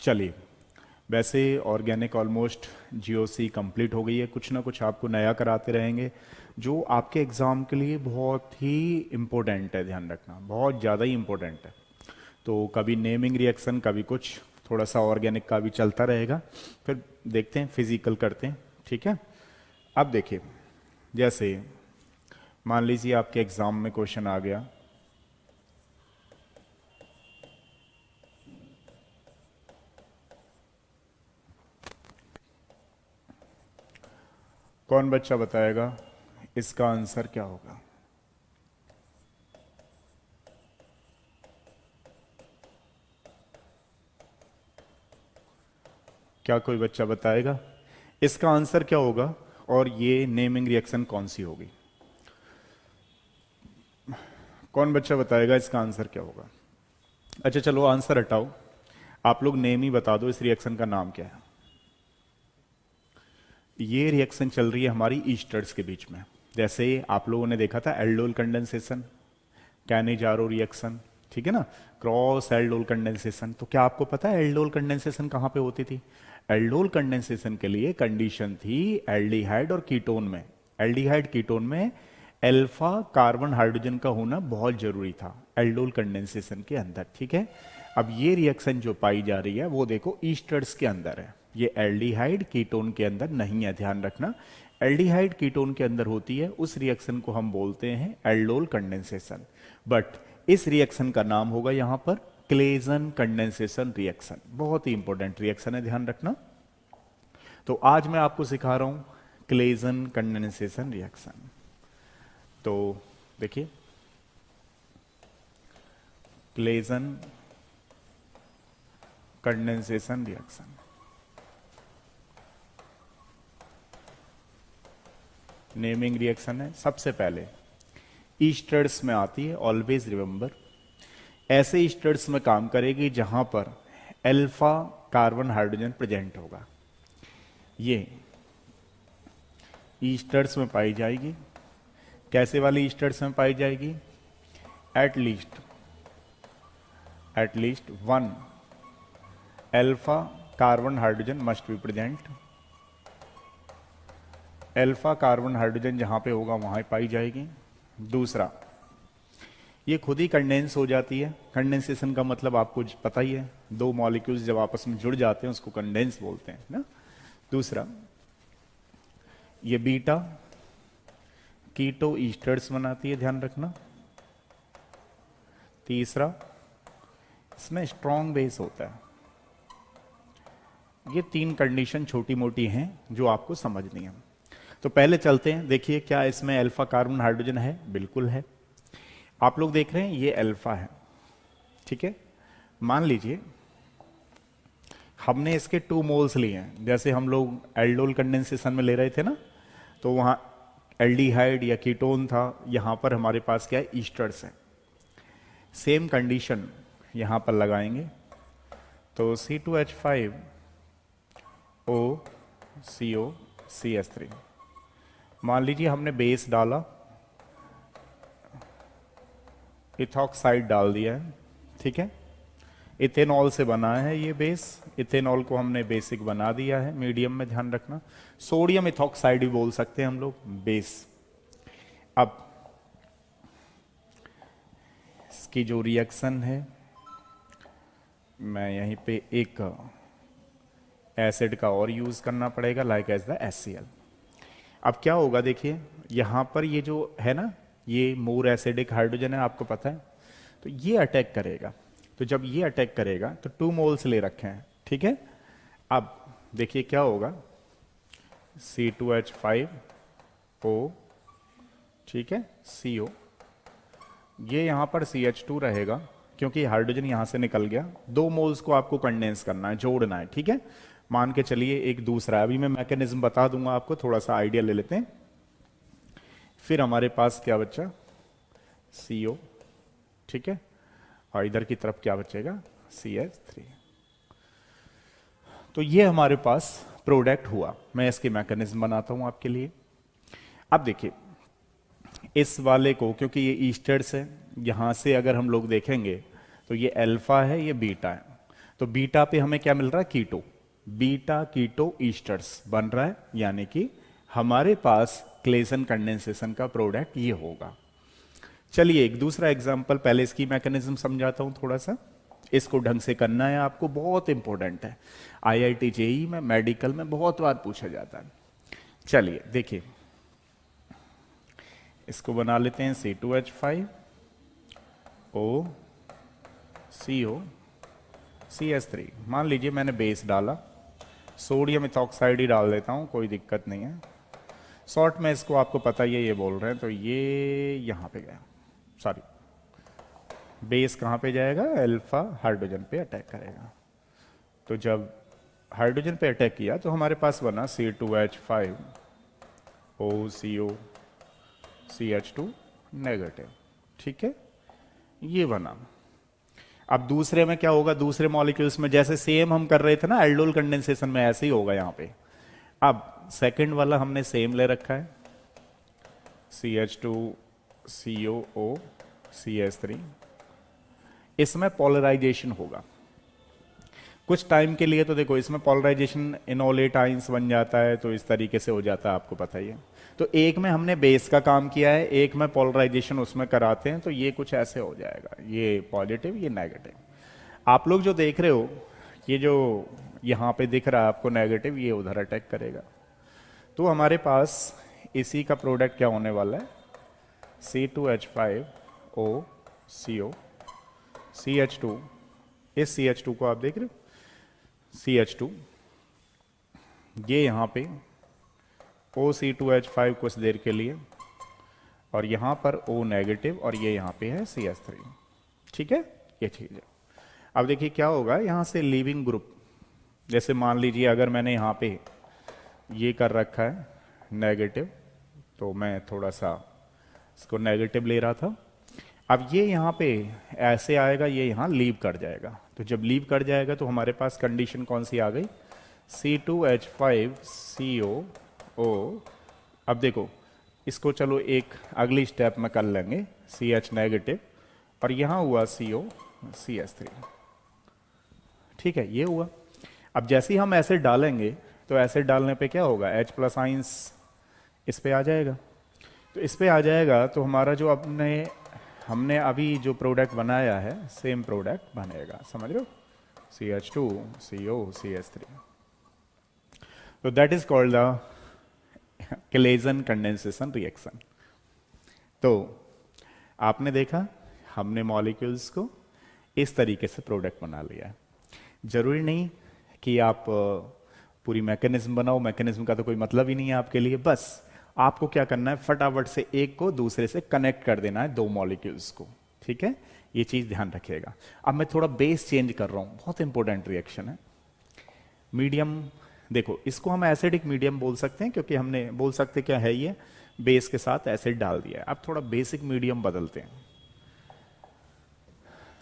चलिए, वैसे organic almost GOC complete हो गई है। कुछ ना कुछ आपको नया कराते रहेंगे जो आपके एग्ज़ाम के लिए बहुत ही इम्पोर्टेंट है। ध्यान रखना, बहुत ज़्यादा ही इम्पोर्टेंट है। तो कभी नेमिंग रिएक्शन, कभी कुछ, थोड़ा सा ऑर्गेनिक का भी चलता रहेगा। फिर देखते हैं, फिजिकल करते हैं, ठीक है। अब देखिए, जैसे मान लीजिए आपके एग्ज़ाम में क्वेश्चन आ गया, कौन बच्चा बताएगा इसका आंसर क्या होगा? क्या कोई बच्चा बताएगा इसका आंसर क्या होगा और ये नेमिंग रिएक्शन कौन सी होगी? कौन बच्चा बताएगा इसका आंसर क्या होगा? अच्छा चलो, आंसर हटाओ, आप लोग नेम ही बता दो, इस रिएक्शन का नाम क्या है? ये रिएक्शन चल रही है हमारी ईस्टर्स के बीच में। जैसे आप लोगों ने देखा था एल्डोल कंडेंसेशन, कैनेजारो रिएक्शन, ठीक है ना, क्रॉस एल्डोल कंडेंसेशन। तो क्या आपको पता है एल्डोल कंडेंसेशन कहाँ पे होती थी? एल्डोल कंडेंसेशन के लिए कंडीशन थी एल्डिहाइड और कीटोन में, एल्डिहाइड कीटोन में अल्फा कार्बन हाइड्रोजन का होना बहुत जरूरी था एल्डोल कंडेंसेशन के अंदर, ठीक है। अब ये रिएक्शन जो पाई जा रही है वो देखो ईस्टर्स के अंदर है, ये एल्डिहाइड कीटोन के अंदर नहीं है। ध्यान रखना, एल्डिहाइड कीटोन के अंदर होती है, उस रिएक्शन को हम बोलते हैं एल्डोल कंडेंसेशन। बट इस रिएक्शन का नाम होगा यहां पर क्लेजन कंडेंसेशन रिएक्शन। बहुत ही इंपॉर्टेंट रिएक्शन है, ध्यान रखना। तो आज मैं आपको सिखा रहा हूं क्लेजन कंडेंसेशन रिएक्शन। तो देखिए, Claisen condensation reaction, naming reaction है। सबसे पहले ईस्टर्स में आती है, ऑलवेज रिमेंबर, ऐसे ईस्टर्स में काम करेगी जहां पर अल्फा कार्बन हाइड्रोजन प्रेजेंट होगा। ये ईस्टर्स में पाई जाएगी। कैसे वाली ईस्टर्स में पाई जाएगी? At least one alpha carbon hydrogen must be present. Alpha carbon hydrogen जहां पे होगा वहां पाई जाएगी। दूसरा, ये खुद ही कंडेंस हो जाती है। कंडेंसेशन का मतलब आपको पता ही है, दो मॉलिक्यूल्स जब आपस में जुड़ जाते हैं उसको कंडेंस बोलते हैं ना। दूसरा, ये बीटा कीटो ईस्टर्स बनाती है, ध्यान रखना। तीसरा, इसमें स्ट्रॉन्ग बेस होता है। ये तीन कंडीशन छोटी मोटी हैं जो आपको समझनी है। तो पहले चलते हैं, देखिए क्या इसमें अल्फा कार्बन हाइड्रोजन है? बिल्कुल है। आप लोग देख रहे हैं ये अल्फा है, ठीक है। मान लीजिए हमने इसके 2 मोल्स लिए हैं, जैसे हम लोग एल्डोल कंडेंसेशन में ले रहे थे ना, तो वहां एल्डिहाइड या कीटोन था, यहां पर हमारे पास क्या है? ईस्टर्स है। सेम कंडीशन यहां पर लगाएंगे, तो C2H5 OCO CS3। मान लीजिए हमने बेस डाला, इथॉक्साइड डाल दिया है, ठीक है। इथेनॉल से बना है ये बेस, इथेनॉल को हमने बेसिक बना दिया है मीडियम में, ध्यान रखना। सोडियम इथॉक्साइड भी बोल सकते हैं हम लोग, बेस। अब इसकी जो रिएक्शन है, मैं यहीं पे एक एसिड का और यूज करना पड़ेगा, लाइक एज द HCl। अब क्या होगा, देखिए यहां पर ये जो है ना, ये मोर एसिडिक हाइड्रोजन है, आपको पता है। तो ये अटैक करेगा, तो जब ये अटैक करेगा तो 2 मोल्स ले रखे हैं, ठीक है। अब देखिए क्या होगा, C2H5O, ठीक है, CO, ये यहां पर CH2 रहेगा क्योंकि हाइड्रोजन यहां से निकल गया। 2 मोल्स को आपको कंडेंस करना है, जोड़ना है, ठीक है। मान के चलिए एक दूसरा, अभी मैं मैकेनिज्म बता दूंगा आपको, थोड़ा सा आइडिया ले लेते हैं। फिर हमारे पास क्या बचा? CO, ठीक है, और इधर की तरफ क्या बचेगा? CH3। तो ये हमारे पास प्रोडक्ट हुआ। मैं इसके मैकेनिज्म बनाता हूं आपके लिए। अब देखिए इस वाले को, क्योंकि ये ईस्टर्स है, यहां से अगर हम लोग देखेंगे तो ये अल्फा है, ये बीटा है। तो बीटा पे हमें क्या मिल रहा है, कीटो, बीटा कीटो ईस्टर्स बन रहा है, यानी कि हमारे पास क्लेसन कंडेंसेशन का प्रोडक्ट ये होगा। चलिए एक दूसरा एग्जांपल, पहले इसकी मैकेनिज्म समझाता हूं थोड़ा सा, इसको ढंग से करना है आपको, बहुत इंपॉर्टेंट है, आईआईटी जेई में, मेडिकल में बहुत बार पूछा जाता है। चलिए देखिए, इसको बना लेते हैं C2H5 O CO CS3। मान लीजिए मैंने बेस डाला, सोडियम इथॉक्साइड ही डाल देता हूं, कोई दिक्कत नहीं है। शॉर्ट में इसको आपको पता ही है, ये बोल रहे हैं, तो ये यहां पे गया, सॉरी बेस कहां पे जाएगा, अल्फा हाइड्रोजन पे अटैक करेगा। तो जब हाइड्रोजन पे अटैक किया तो हमारे पास बना C2H5 OCO CH2 नेगेटिव, ठीक है, ये बना। अब दूसरे में क्या होगा, दूसरे मॉलिक्यूल्स में जैसे सेम हम कर रहे थे ना एल्डोल कंडेंसेशन में, ऐसे ही होगा यहां पे। अब सेकंड वाला हमने सेम ले रखा है, CH2 COO CS3, इसमें पोलराइजेशन होगा कुछ टाइम के लिए। तो देखो इसमें पोलराइजेशन इनोलेट आइंस बन जाता है, तो इस तरीके से हो जाता है, आपको पता ही है। तो एक में हमने बेस का काम किया है, एक में पोलराइजेशन उसमें कराते हैं, तो ये कुछ ऐसे हो जाएगा, ये पॉजिटिव ये नेगेटिव। आप लोग जो देख रहे हो, ये जो यहाँ पे दिख रहा है आपको नेगेटिव, ये उधर अटैक करेगा। तो हमारे पास इसी का प्रोडक्ट क्या होने वाला है, C2H5O CO CH2, इस CH2 को आप देख रहे हो, CH2, ये यहां पे OC2H5 कुछ देर के लिए, और यहां पर O नेगेटिव, और ये यहां पे है CS3, ठीक है, ये चीज है। अब देखिए क्या होगा, यहां से लीविंग ग्रुप, जैसे मान लीजिए अगर मैंने यहां पे ये कर रखा है नेगेटिव, तो मैं थोड़ा सा इसको नेगेटिव ले रहा था। अब ये यहाँ पे ऐसे आएगा, ये यहाँ लीव कर जाएगा। तो जब लीव कर जाएगा तो हमारे पास कंडीशन कौन सी आ गई, C2H5CO। अब देखो इसको चलो एक अगली स्टेप में कर लेंगे, CH नेगेटिव, और यहाँ हुआ CO CS3, ठीक है, ये हुआ। अब जैसे ही हम एसिड डालेंगे तो एसिड डालने पे क्या होगा, H+ आइंस इस पे आ जाएगा। तो इस पे आ जाएगा तो हमारा जो हमने अभी जो प्रोडक्ट बनाया है सेम प्रोडक्ट बनेगा, समझ रहे हो, CH2 CO CS3। तो that is called the Klaassen condensation reaction. तो आपने देखा हमने मॉलिक्यूल्स को इस तरीके से प्रोडक्ट बना लिया है। जरूरी नहीं कि आप पूरी मैकेनिज्म बनाओ, मैकेनिज्म का तो कोई मतलब ही नहीं है आपके लिए। बस आपको क्या करना है, फटाफट से एक को दूसरे से कनेक्ट कर देना है, दो मॉलिक्यूल्स को, ठीक है, ये चीज ध्यान रखिएगा। अब मैं थोड़ा बेस चेंज कर रहा हूं, बहुत इंपॉर्टेंट रिएक्शन है। मीडियम देखो, इसको हम एसिडिक मीडियम बोल सकते हैं, क्योंकि हमने बोल सकते क्या है, ये बेस के साथ एसिड डाल दिया है। अब थोड़ा बेसिक मीडियम बदलते हैं,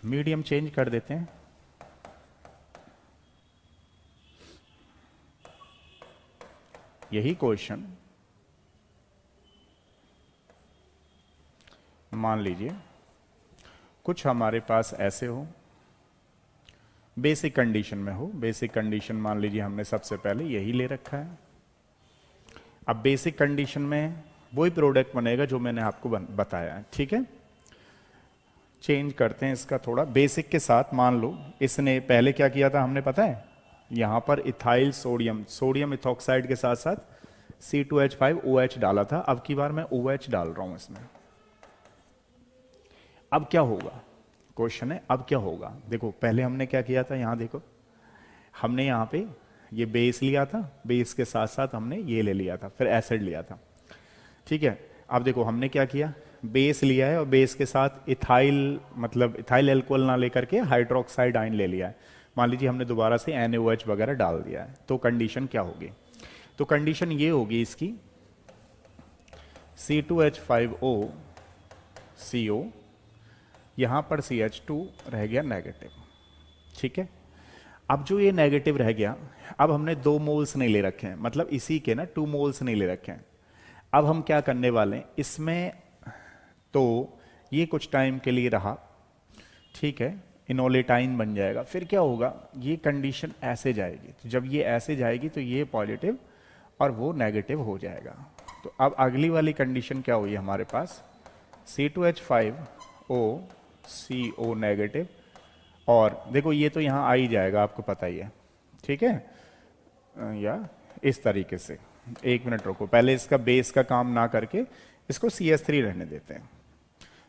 मीडियम चेंज कर देते हैं। यही क्वेश्चन मान लीजिए कुछ हमारे पास ऐसे हो, बेसिक कंडीशन में हो। बेसिक कंडीशन मान लीजिए हमने सबसे पहले यही ले रखा है। अब बेसिक कंडीशन में वही प्रोडक्ट बनेगा जो मैंने आपको बताया है, ठीक है। चेंज करते हैं इसका थोड़ा, बेसिक के साथ मान लो इसने पहले क्या किया था हमने, पता है, यहां पर इथाइल सोडियम इथॉक्साइड के साथ साथ C2H5OH डाला था। अब की बार मैं OH डाल रहा हूं इसमें। अब क्या होगा, क्वेश्चन है अब क्या होगा। देखो पहले हमने क्या किया था, यहां देखो हमने यहां पे ये बेस लिया था, बेस के साथ साथ हमने ये ले लिया था, फिर एसिड लिया था, ठीक है। अब देखो हमने क्या किया, बेस लिया है और बेस के साथ इथाइल, मतलब इथाइल एल्कोहल ना लेकर के हाइड्रोक्साइड आयन ले लिया है। मान लीजिए हमने दोबारा से NaOH वगैरह डाल दिया है, तो कंडीशन क्या होगी, तो कंडीशन ये होगी इसकी, C2H5O CO, यहां पर CH2 रह गया नेगेटिव, ठीक है। अब जो ये नेगेटिव रह गया, अब हमने 2 मोल्स नहीं ले रखे हैं, मतलब इसी के ना 2 मोल्स नहीं ले रखे हैं। अब हम क्या करने वाले हैं इसमें, तो ये कुछ टाइम के लिए रहा, ठीक है, इनोलेटाइन बन जाएगा। फिर क्या होगा, ये कंडीशन ऐसे जाएगी, तो जब ये ऐसे जाएगी तो ये पॉजिटिव और वो नेगेटिव हो जाएगा। तो अब अगली वाली कंडीशन क्या हुई हमारे पास, C2H5O CO नेगेटिव, और देखो ये तो यहाँ आ ही जाएगा, आपको पता ही है, ठीक है। या इस तरीके से, एक मिनट रुको, पहले इसका बेस का काम ना करके इसको CH3 रहने देते हैं।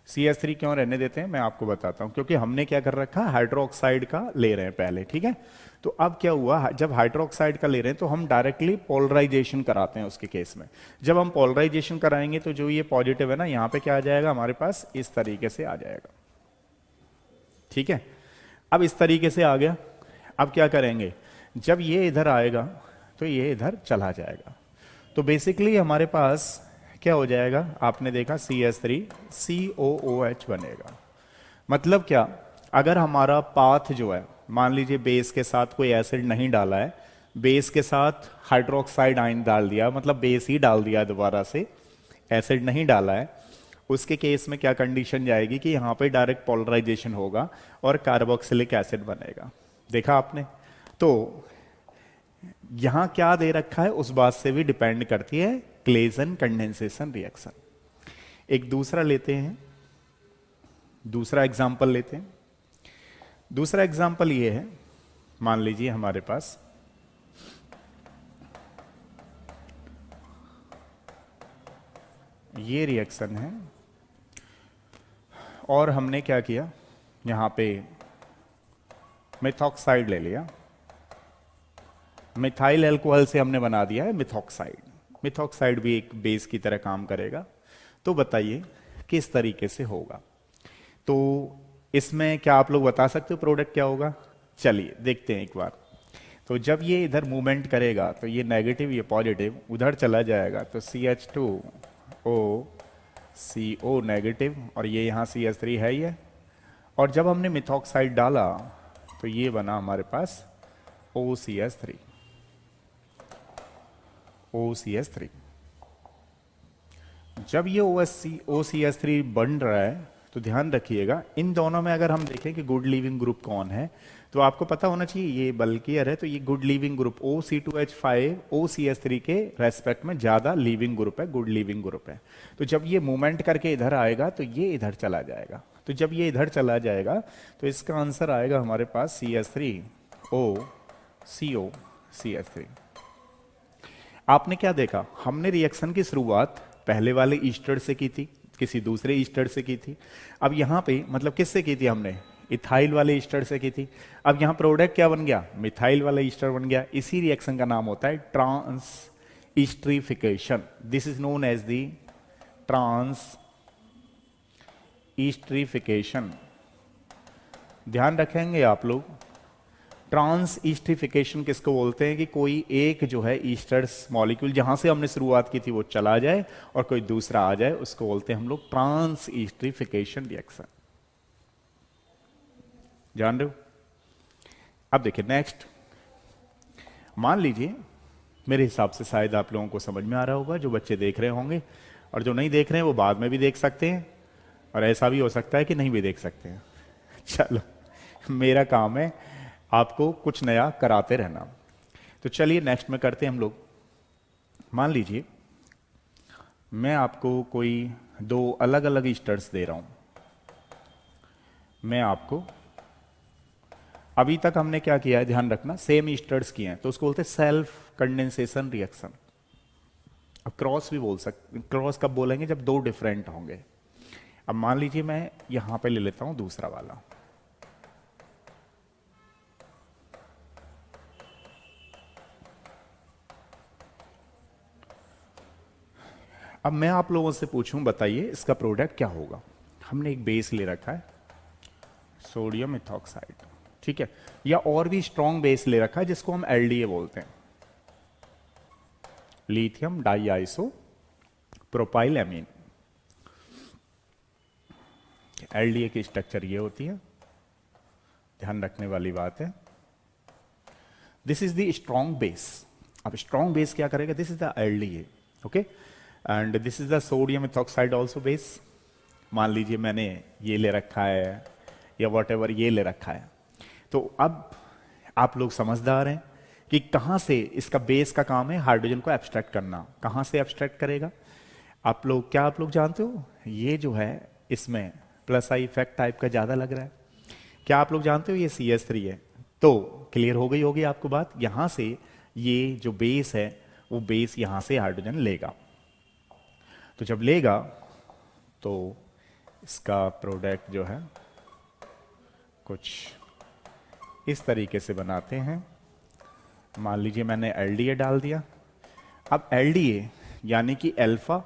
CH3 क्यों रहने देते हैं मैं आपको बताता हूं, क्योंकि हमने क्या कर रखा, हाइड्रोक्साइड का ले रहे हैं पहले, ठीक है। तो अब क्या हुआ, जब हाइड्रोक्साइड का ले रहे हैं तो हम डायरेक्टली पोलराइजेशन कराते हैं उसके केस में। जब हम पोलराइजेशन कराएंगे तो जो ये पॉजिटिव है ना, यहां पे क्या आ जाएगा हमारे पास, इस तरीके से आ जाएगा, ठीक है। अब इस तरीके से आ गया, अब क्या करेंगे, जब ये इधर आएगा तो ये इधर चला जाएगा। तो बेसिकली हमारे पास क्या हो जाएगा, आपने देखा CH3 COOH बनेगा। मतलब क्या, अगर हमारा पाथ जो है, मान लीजिए बेस के साथ कोई एसिड नहीं डाला है, बेस के साथ हाइड्रोक्साइड आयन डाल दिया, मतलब बेस ही डाल दिया दोबारा से, एसिड नहीं डाला है, उसके केस में क्या कंडीशन जाएगी कि यहां पे डायरेक्ट पोलराइजेशन होगा और कार्बोक्सिलिक एसिड बनेगा। देखा आपने, तो यहां क्या दे रखा है उस बात से भी डिपेंड करती है क्लेजन कंडेंसेशन रिएक्शन। एक दूसरा लेते हैं, दूसरा एग्जांपल लेते हैं। दूसरा एग्जांपल ये है, मान लीजिए हमारे पास ये रिएक्शन है और हमने क्या किया, यहां पे मिथॉक्साइड ले लिया, मिथाइल अल्कोहल से हमने बना दिया है मिथॉक्साइड। मिथॉक्साइड भी एक बेस की तरह काम करेगा। तो बताइए किस तरीके से होगा। तो इसमें क्या आप लोग बता सकते हो प्रोडक्ट क्या होगा, चलिए देखते हैं एक बार। तो जब ये इधर मूवमेंट करेगा तो ये नेगेटिव ये पॉजिटिव उधर चला जाएगा, तो CH2O CO नेगेटिव, और ये यहाँ CH3 है ये, और जब हमने मिथॉक्साइड डाला तो ये बना हमारे पास OCH3। OCH3 जब ये OCH3 बन रहा है तो ध्यान रखिएगा, इन दोनों में अगर हम देखें कि गुड लीविंग ग्रुप कौन है, तो आपको पता होना चाहिए ये बल्कियर है, तो ये good leaving group OC2H5 OCH3 के रेस्पेक्ट में ज्यादा लीविंग ग्रुप है, गुड लीविंग ग्रुप है। तो जब ये मूवमेंट करके इधर आएगा तो ये इधर चला जाएगा, तो जब ये इधर चला जाएगा तो इसका आंसर आएगा हमारे पास CH3O CO CH3। आपने क्या देखा, हमने रिएक्शन की शुरुआत पहले वाले ईस्टर से की थी, किसी दूसरे ईस्टर से की थी। अब यहाँ पे मतलब किससे की थी हमने, इथाइल वाले ईस्टर से की थी। अब यहाँ प्रोडक्ट क्या बन गया, मिथाइल वाला ईस्टर बन गया। इसी रिएक्शन का नाम होता है transesterification. This is known as the transesterification. ध्यान रखेंगे आप लोग, ट्रांस ईस्ट्रीफिकेशन किसको बोलते हैं कि कोई एक जो है ईस्टर्स मॉलिक्यूल जहां से हमने शुरुआत की थी वो चला जाए और कोई दूसरा आ जाए, उसको बोलते हैं हम लोग ट्रांस ईस्ट्रीफिकेशन रिएक्शन। जान रहे हो। अब देखिए नेक्स्ट, मान लीजिए, मेरे हिसाब से शायद आप लोगों को समझ में आ रहा होगा, जो बच्चे देख रहे होंगे, और जो नहीं देख रहे हैं वो बाद में भी देख सकते हैं, और ऐसा भी हो सकता है कि नहीं भी देख सकते हैं। चलो, मेरा काम है आपको कुछ नया कराते रहना। तो चलिए नेक्स्ट में करते हैं हम लोग। मान लीजिए मैं आपको कोई दो अलग अलग ईस्टर्स दे रहा हूं। मैं आपको, अभी तक हमने क्या किया है ध्यान रखना, सेम ईस्टर्स किए हैं, तो उसको बोलते हैं सेल्फ कंडेंसेशन रिएक्शन। अब क्रॉस भी बोल सकते, क्रॉस कब बोलेंगे, जब दो डिफरेंट होंगे। अब मान लीजिए मैं यहां पे ले लेता हूं दूसरा वाला। अब मैं आप लोगों से पूछूं, बताइए इसका प्रोडक्ट क्या होगा। हमने एक बेस ले रखा है सोडियम इथॉक्साइड, ठीक है, या और भी स्ट्रॉन्ग बेस ले रखा है जिसको हम LDA बोलते हैं, lithium di iso propyl amine. LDA की स्ट्रक्चर ये होती है, ध्यान रखने वाली बात है। This is the strong base. अब स्ट्रॉन्ग बेस क्या करेगा, this is the LDA, okay, and this is the sodium ethoxide also base. मान लीजिए मैंने ये ले रखा है या वॉट ये ले रखा है। तो अब आप लोग समझदार हैं कि कहाँ से इसका बेस का काम है हाइड्रोजन को एब्स्ट्रैक्ट करना। कहाँ से एब्स्ट्रैक्ट करेगा? आप लोग जानते हो ये जो है इसमें प्लस आई इफेक्ट टाइप का ज़्यादा लग रहा है। क्या आप लोग जानते हो ये CH3 है? तो क्लियर हो गई होगी आपको बात। यहाँ से ये जो बेस है वो बेस यहाँ से हाइड्रोजन लेगा। तो जब लेगा तो इसका प्रोडक्ट जो है कुछ इस तरीके से बनाते हैं। मान लीजिए मैंने LDA डाल दिया। अब LDA यानी कि अल्फा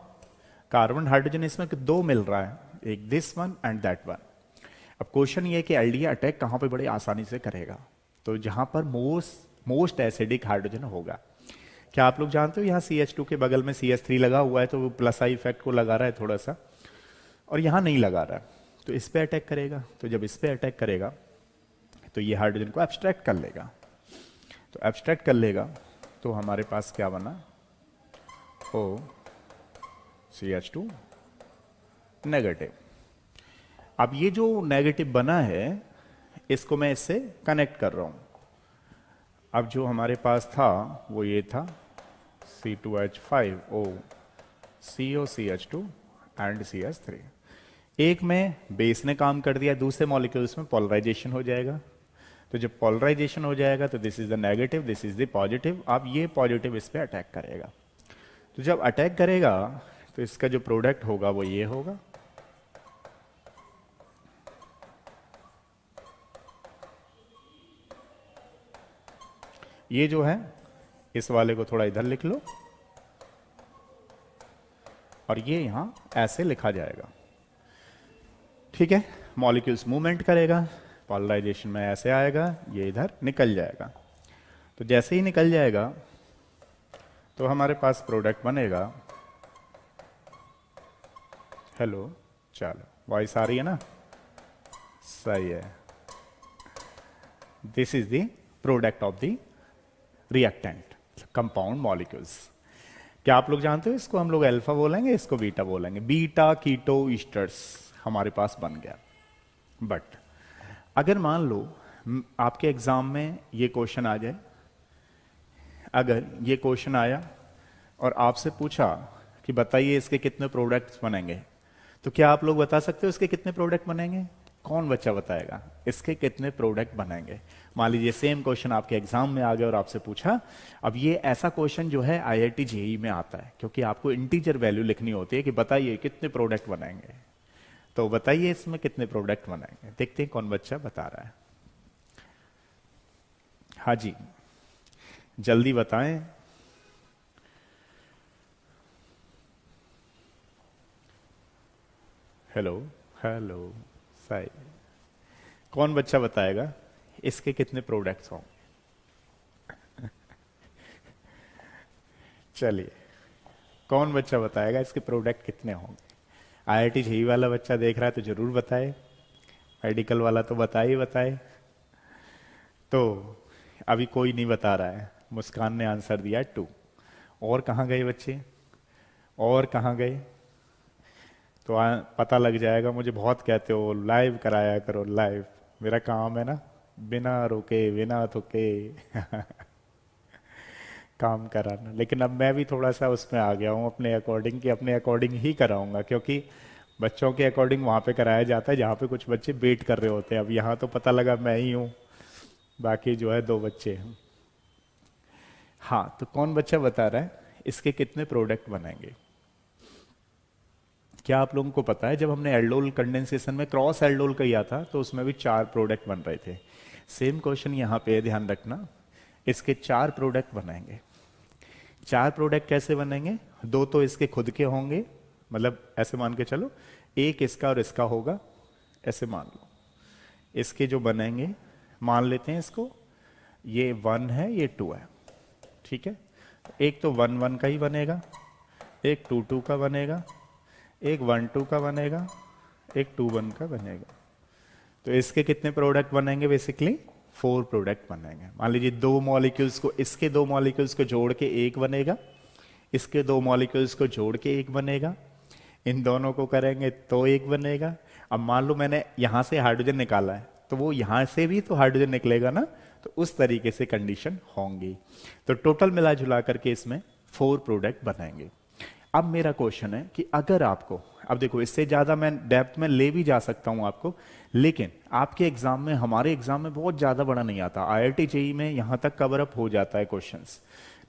कार्बन हाइड्रोजन, इसमें दो मिल रहा है, एक this one and that one. अब क्वेश्चन ये है कि LDA अटैक कहाँ पे बड़े आसानी से करेगा? तो जहाँ पर मोस्ट एसिडिक हाइड्रोजन होगा। क्या आप लोग जानते हो यहाँ CH2 के बगल में CH3 लगा हुआ है, तो वो प्लस आई इफेक्ट को लगा रहा है थोड़ा सा, और यहाँ नहीं लगा रहा है, तो इस पे अटैक करेगा। तो जब इस पे अटैक करेगा तो ये हाइड्रोजन को एब्स्ट्रैक्ट कर लेगा। तो एब्स्ट्रैक्ट कर लेगा तो हमारे पास क्या बना? CH2 negative. अब ये जो नेगेटिव बना है इसको मैं इससे कनेक्ट कर रहा हूं। अब जो हमारे पास था वो ये था C2H5O CO CH2 and CH3। एक में बेस ने काम कर दिया, दूसरे मॉलिक्यूल्स में पोलराइजेशन हो जाएगा। तो जब पोलराइजेशन हो जाएगा तो this is the negative, this is the positive. अब ये पॉजिटिव इस पे अटैक करेगा। तो जब अटैक करेगा तो इसका जो प्रोडक्ट होगा वो ये होगा। ये जो है इस वाले को थोड़ा इधर लिख लो और ये यहां ऐसे लिखा जाएगा। ठीक है, मॉलिक्यूल्स मूवमेंट करेगा, पोलराइजेशन में ऐसे आएगा, ये इधर निकल जाएगा। तो जैसे ही निकल जाएगा तो हमारे पास प्रोडक्ट बनेगा। हेलो, चलो वॉइस आ रही है ना? सही है। This is the product of the reactant compound molecules. क्या आप लोग जानते हो इसको हम लोग अल्फा बोलेंगे, इसको बीटा बोलेंगे। बीटा कीटो ईस्टर्स हमारे पास बन गया। बट अगर मान लो आपके एग्जाम में ये क्वेश्चन आ जाए, अगर ये क्वेश्चन आया और आपसे पूछा कि बताइए इसके कितने प्रोडक्ट्स बनेंगे, तो क्या आप लोग बता सकते हो इसके कितने प्रोडक्ट बनेंगे? कौन बच्चा बताएगा इसके कितने प्रोडक्ट बनेंगे? मान लीजिए सेम क्वेश्चन आपके एग्जाम में आ गया और आपसे पूछा। अब ये ऐसा क्वेश्चन जो है IIT JEE में आता है, क्योंकि आपको इंटीजर वैल्यू लिखनी होती है कि बताइए कितने प्रोडक्ट बनाएंगे। तो बताइए इसमें कितने प्रोडक्ट बनाएंगे। देखते हैं कौन बच्चा बता रहा है। हाँ जी, जल्दी बताएं। हेलो हेलो, सही। कौन बच्चा बताएगा इसके कितने प्रोडक्ट्स होंगे? चलिए, कौन बच्चा बताएगा इसके प्रोडक्ट कितने होंगे? IIT JEE वाला बच्चा देख रहा है तो जरूर बताए, मेडिकल वाला तो बताए। तो अभी कोई नहीं बता रहा है। मुस्कान ने आंसर दिया 2। और कहाँ गए बच्चे? और कहाँ गए? तो पता लग जाएगा। मुझे बहुत कहते हो लाइव कराया करो, लाइव मेरा काम है ना, बिना रुके बिना थके काम कराना। लेकिन अब मैं भी थोड़ा सा उसमें आ गया हूँ अपने अकॉर्डिंग ही कराऊंगा, क्योंकि बच्चों के अकॉर्डिंग वहाँ पे कराया जाता है जहाँ पे कुछ बच्चे वेट कर रहे होते हैं। अब यहाँ तो पता लगा मैं ही हूँ, बाकी जो है 2 बच्चे हैं। हाँ, तो कौन बच्चा बता रहा है इसके कितने प्रोडक्ट बनेंगे? क्या आप लोगों को पता है जब हमने एल्डोल कंडेंसेशन में क्रॉस एल्डोल किया था तो उसमें भी 4 प्रोडक्ट बन रहे थे। सेम क्वेश्चन यहाँ पे ध्यान रखना, इसके 4 प्रोडक्ट बनेंगे। 4 प्रोडक्ट कैसे बनेंगे? 2 तो इसके खुद के होंगे, मतलब ऐसे मान के चलो, एक इसका और इसका होगा, ऐसे मान लो। इसके जो बनेंगे, मान लेते हैं इसको, ये 1 है, ये 2 है, ठीक है। एक तो 1-1 का ही बनेगा, एक 2-2 का बनेगा, एक 1-2 का बनेगा, एक 2-1 का बनेगा। तो इसके कितने प्रोडक्ट बनेंगे? बेसिकली 4 प्रोडक्ट बनेंगे। मान लीजिए 2 मॉलिक्यूल्स को, इसके 2 मॉलिक्यूल्स को जोड़ के एक बनेगा, इसके 2 मॉलिक्यूल्स को जोड़ के एक बनेगा, इन दोनों को करेंगे तो एक बनेगा। अब मान लो मैंने यहां से हाइड्रोजन निकाला है, तो वो यहां से भी तो हाइड्रोजन निकलेगा ना, तो उस तरीके से कंडीशन होंगी। तो टोटल मिला जुला करके इसमें 4 प्रोडक्ट बनाएंगे। अब मेरा क्वेश्चन है कि अगर आपको, अब देखो इससे ज्यादा मैं डेप्थ में ले भी जा सकता हूं आपको, लेकिन आपके एग्जाम में, हमारे एग्जाम में बहुत ज्यादा बड़ा नहीं आता। आईआईटी जेईई में यहां तक कवर अप हो जाता है क्वेश्चंस,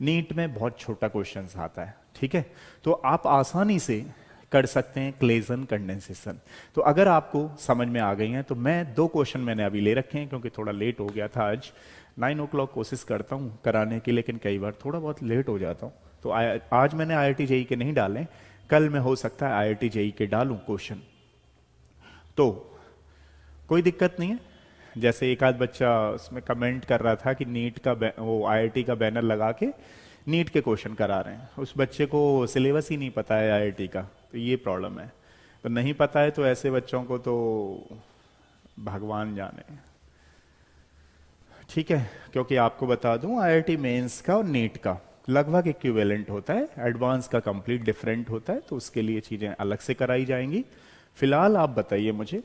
नीट में बहुत छोटा क्वेश्चंस आता है, ठीक है। तो आप आसानी से कर सकते हैं क्लेजन कंडेंसेशन। तो अगर आपको समझ में आ गई हैं तो मैं 2 क्वेश्चन मैंने अभी ले रखे हैं, क्योंकि थोड़ा लेट हो गया था आज। 9 o'clock कोशिश करता हूं कराने की, लेकिन कई बार थोड़ा बहुत लेट हो जाता हूं। तो आज मैंने आईआईटी जेईई के नहीं डाले, कल मैं हो सकता है आईआईटी जेईई के डालूं क्वेश्चन, तो कोई दिक्कत नहीं है। जैसे एक आध बच्चा उसमें कमेंट कर रहा था कि नीट का वो आईआईटी का बैनर लगा के नीट के क्वेश्चन करा रहे हैं, उस बच्चे को सिलेबस ही नहीं पता है आईआईटी का, तो ये प्रॉब्लम है। तो नहीं पता है तो ऐसे बच्चों को तो भगवान जाने, ठीक है। क्योंकि आपको बता दूं आईआईटी मेंस का और नीट का लगभग इक्विवेलेंट होता है, एडवांस का कंप्लीट डिफरेंट होता है, तो उसके लिए चीजें अलग से कराई जाएंगी। फिलहाल आप बताइए मुझे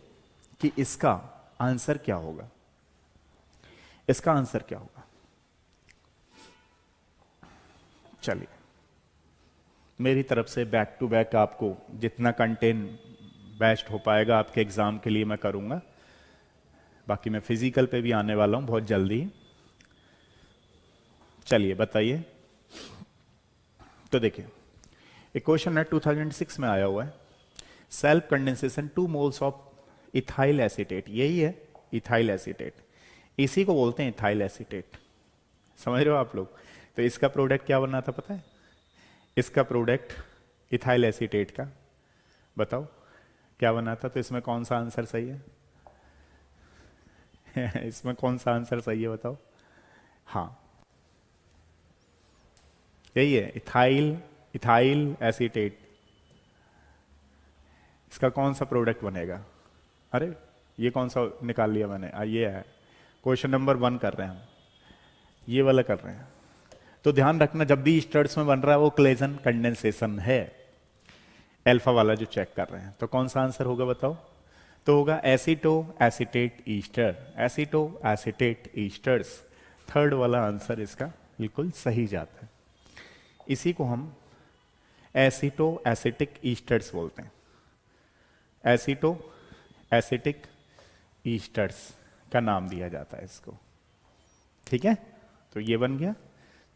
कि इसका आंसर क्या होगा, इसका आंसर क्या होगा। चलिए, मेरी तरफ से बैक टू बैक आपको जितना कंटेंट बेस्ट हो पाएगा आपके एग्जाम के लिए मैं करूंगा। बाकी मैं फिजिकल पे भी आने वाला हूं बहुत जल्दी। चलिए बताइए। तो देखिए, एक क्वेश्चन है 2006 में आया हुआ है, self condensation 2 moles of ethyl acetate, यही है इथाइल एसीटेट, इसी को बोलते हैं इथाइल एसीटेट, समझ रहे हो आप लोग। तो इसका प्रोडक्ट क्या बनना था पता है, इसका प्रोडक्ट इथाइल एसीटेट का, बताओ क्या बना था। तो इसमें कौन सा आंसर सही है इसमें कौन सा आंसर सही है बताओ। हाँ, यही है इथाइल, इथाइल एसीटेट। इसका कौन सा प्रोडक्ट बनेगा। अरे ये कौन सा निकाल लिया मैंने, ये है क्वेश्चन नंबर 1 कर रहे हैं हम, ये वाला कर रहे हैं। तो ध्यान रखना जब भी स्टर्स में बन रहा है वो क्लेजन कंडेंसेशन है, अल्फा वाला जो चेक कर रहे हैं। तो कौन सा आंसर होगा बताओ। तो होगा aceto acetate Easter, aceto acetate esters, third वाला आंसर इसका बिल्कुल सही जाता है। इसी को हम एसीटो एसिटिक ईस्टर्स बोलते हैं, एसीटो एसिटिक ईस्टर्स का नाम दिया जाता है इसको, ठीक है। तो ये बन गया,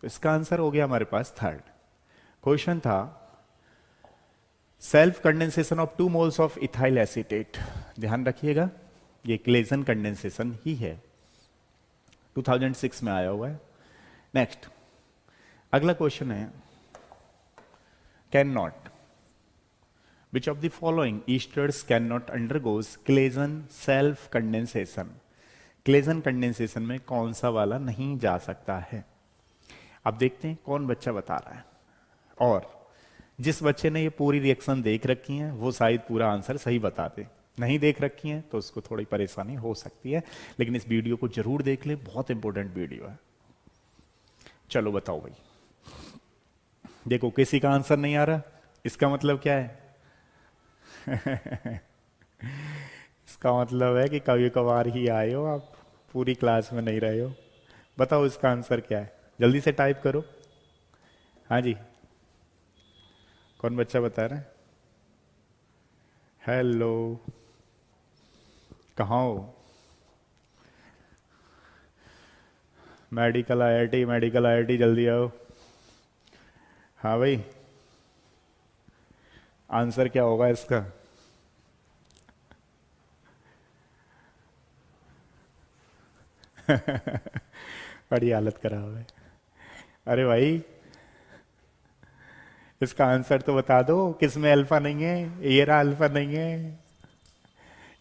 तो इसका आंसर हो गया हमारे पास थर्ड। क्वेश्चन था self condensation of 2 moles of ethyl acetate, ध्यान रखिएगा ये क्लेजन कंडेंसेशन ही है, 2006 में आया हुआ है। नेक्स्ट अगला क्वेश्चन है, can not, which of the following esters can not undergoes Claisen self condensation, Claisen condensation में कौन सा वाला नहीं जा सकता है। अब देखते हैं कौन बच्चा बता रहा है, और जिस बच्चे ने ये पूरी रिएक्शन देख रखी है वो शायद पूरा आंसर सही बता दे, नहीं देख रखी है तो उसको थोड़ी परेशानी हो सकती है, लेकिन इस वीडियो को जरूर देख ले, बहुत इंपॉर्टेंट वीडियो है। चलो बताओ भाई, देखो किसी का आंसर नहीं आ रहा, इसका मतलब क्या है इसका मतलब है कि कभी कभार ही आए हो आप, पूरी क्लास में नहीं रहे हो। बताओ इसका आंसर क्या है, जल्दी से टाइप करो। हाँ जी, कौन बच्चा बता रहा है। हेलो, कहाँ हो। मेडिकल आईआईटी, मेडिकल आईआईटी जल्दी आओ। हाँ भाई, आंसर क्या होगा इसका। बड़ी हालत खराब है। अरे भाई इसका आंसर तो बता दो, किसमें अल्फा नहीं है। ये रहा अल्फा नहीं है,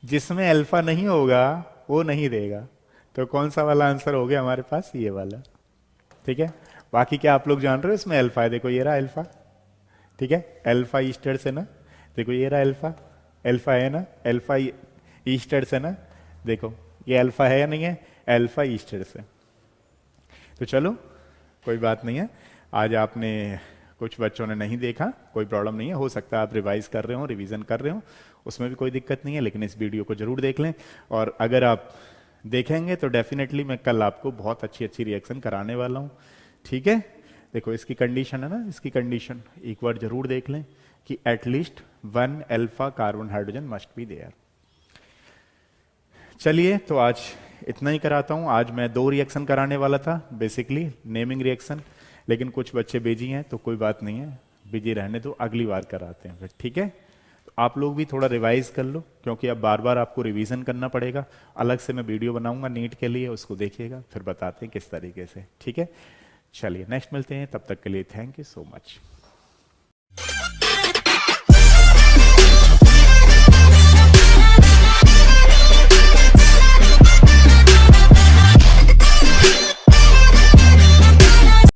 जिसमें अल्फा नहीं होगा वो नहीं देगा। तो कौन सा वाला आंसर हो गया हमारे पास, ये वाला, ठीक है। बाकी क्या आप लोग जान रहे हो इसमें अल्फा है, देखो ये रहा अल्फा, ठीक है। अल्फा ईस्टर से ना, देखो ये रहा अल्फा, अल्फा है ना, अल्फा ईस्टर से ना, देखो ये अल्फा है या नहीं है, अल्फा ईस्टर से। तो चलो कोई बात नहीं है, आज आपने, कुछ बच्चों ने नहीं देखा, कोई प्रॉब्लम नहीं है, हो सकता है आप रिवाइज कर रहे हो, रिवीजन कर रहे हो, उसमें भी कोई दिक्कत नहीं है, लेकिन इस वीडियो को जरूर देख लें। और अगर आप देखेंगे तो डेफिनेटली मैं कल आपको बहुत अच्छी अच्छी रिएक्शन कराने वाला हूँ, ठीक है। देखो इसकी कंडीशन है ना, इसकी कंडीशन एक बार जरूर देख लें कि at least 1 alpha carbon hydrogen must be there. चलिए तो आज इतना ही कराता हूँ। आज मैं 2 रिएक्शन कराने वाला था, बेसिकली नेमिंग रिएक्शन, लेकिन कुछ बच्चे बिजी हैं तो कोई बात नहीं है, बिजी रहने दो, अगली बार कराते हैं फिर, ठीक है। तो आप लोग भी थोड़ा रिवाइज कर लो, क्योंकि अब बार बार आपको रिवीजन करना पड़ेगा। अलग से मैं वीडियो बनाऊंगा नीट के लिए, उसको देखिएगा, फिर बताते हैं किस तरीके से, ठीक है। चलिए नेक्स्ट मिलते हैं, तब तक के लिए थैंक यू सो मच।